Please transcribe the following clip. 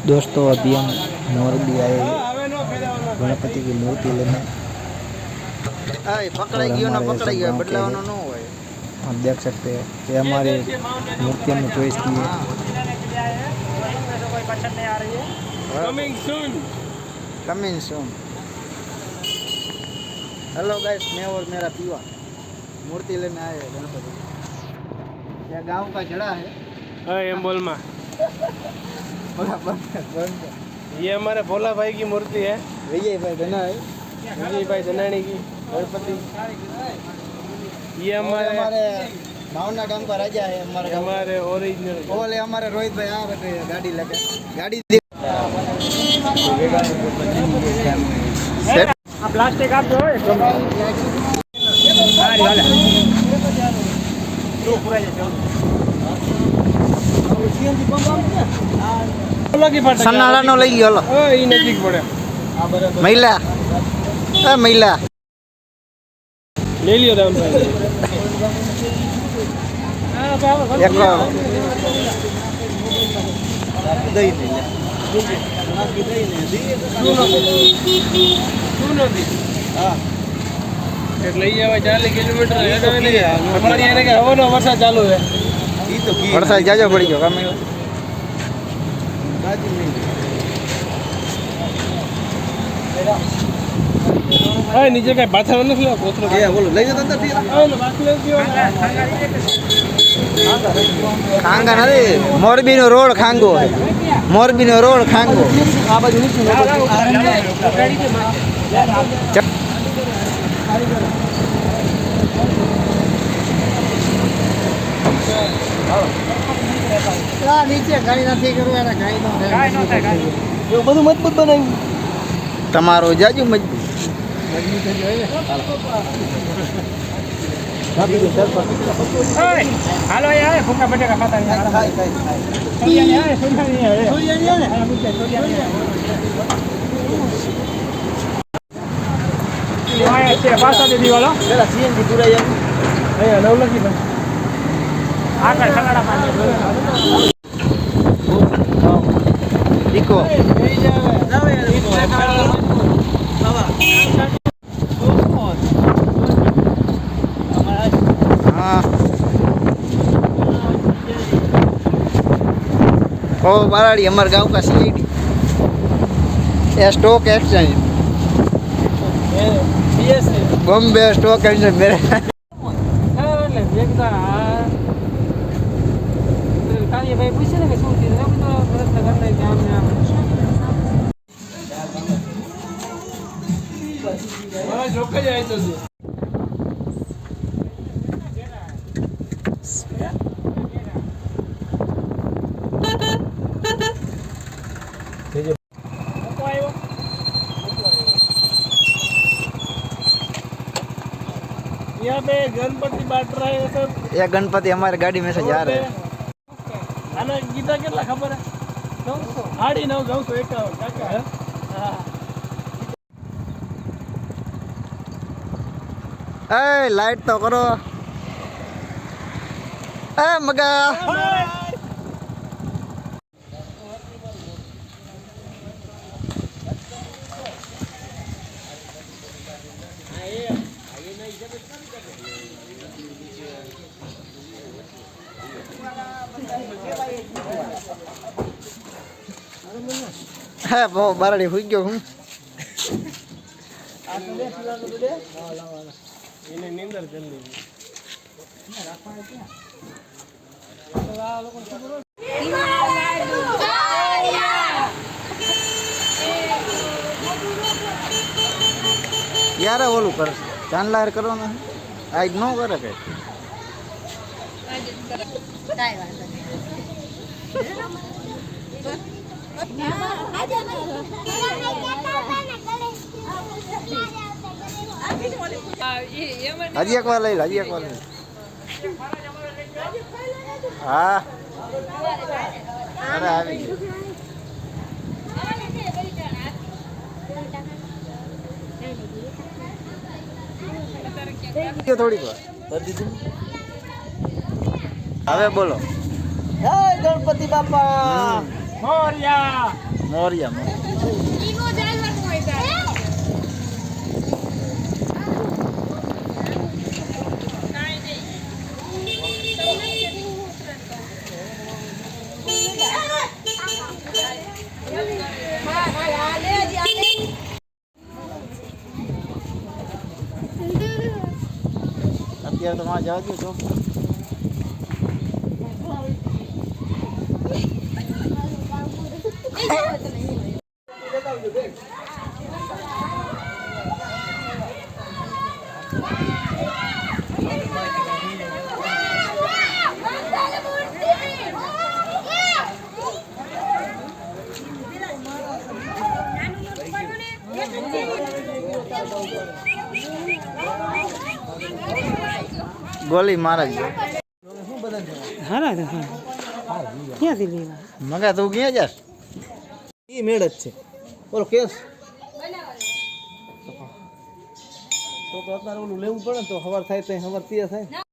दोस्तों अभी हम मोरबी आए गणपति की मूर्ति लेने। आप देख सकते हैं ये हमारी मूर्ति हमने चॉइस की है। Coming soon. हेलो गाइस, मैं और मेरा पीवा मूर्ति लेने आए हैं गणपति। यह गांव का जड़ा है। एम्बोल में ये हमारे भोला भाई की मूर्ति है। विजय भाई धना है, विजय भाई धनानी की गणपति। ये हमारे भावना गांव का राजा है। हमारे ओरिजिनल ओले हमारे रोहित भाई आ बैठे हैं गाड़ी लेके। गाड़ी प्लास्टिक आप दो सन्नाड़ा नो लई गयो। ई नजीक पड़े महिला महिला ले लियो राम भाई। एक दही ले લઈ જવા 40 કિલોમીટર અમારી એને કે હવાનો વરસાદ ચાલુ છે ઈ તો વરસાદ જાજો પડી ગયો કામે હા નીચે કઈ પાથર નથી કોથરો એ બોલો લઈ જતા હતા પીલા ખાંગા નથી મોરબી નો રોડ ખાંગો મોરબી નો રોડ ખાંગો આ બાજુ નીચે નીચે ગાડી નથી કરવું ગાડી નો થાય એવું બધું મજબૂત બનાવ્યું તમારો જાજુ મજબૂત હાલો યાર ભૂકા બટેકા ખાતા પાછા દીધી વાળો પેલા સીએનજી પુરાઈ અહીંયા નવ લખી આગળ સગાડા ઈકો ओ बाराड़ी हमारे गांव का सीडी ये stock exchange Bombay stock exchange मेरे ભાઈ પૂછે ને કે શું થયું તો પ્રશ્ન કરતા કે આમ આમ મારા જોકે જાય તો यहाँ पे गणपति बांट रहे हैं सब। ये गणपति हमारे गाड़ी में से जा रहे हैं। आना गीता કેટલા ખબર હે 900 951 કાકા હા ए लाइट तो करो ए मगा है वो बारड़ी हुई गयो हूं એને નીંદર જલ્દી यार ओलू कर चांदलार करो ना आज नो करे के કાઈ વાંધો हजी एक बार ले हजी एक बार हाँ अरे આવી ગયો થોડીક વાર હવે બોલો જય ગણપતિ બાપા મોરયા મોરિયા અત્યારે તો માં જવા દો છો ગોલી મારા જ હારા ક્યાંથી લેવા મગા તું ક્યાં જાસ ઈ મેળ જ છે બોલો કેસ તો અત્યારે ઓલું લેવું પડે ને તો સવાર થાય તો સવાર તૈયાર થાય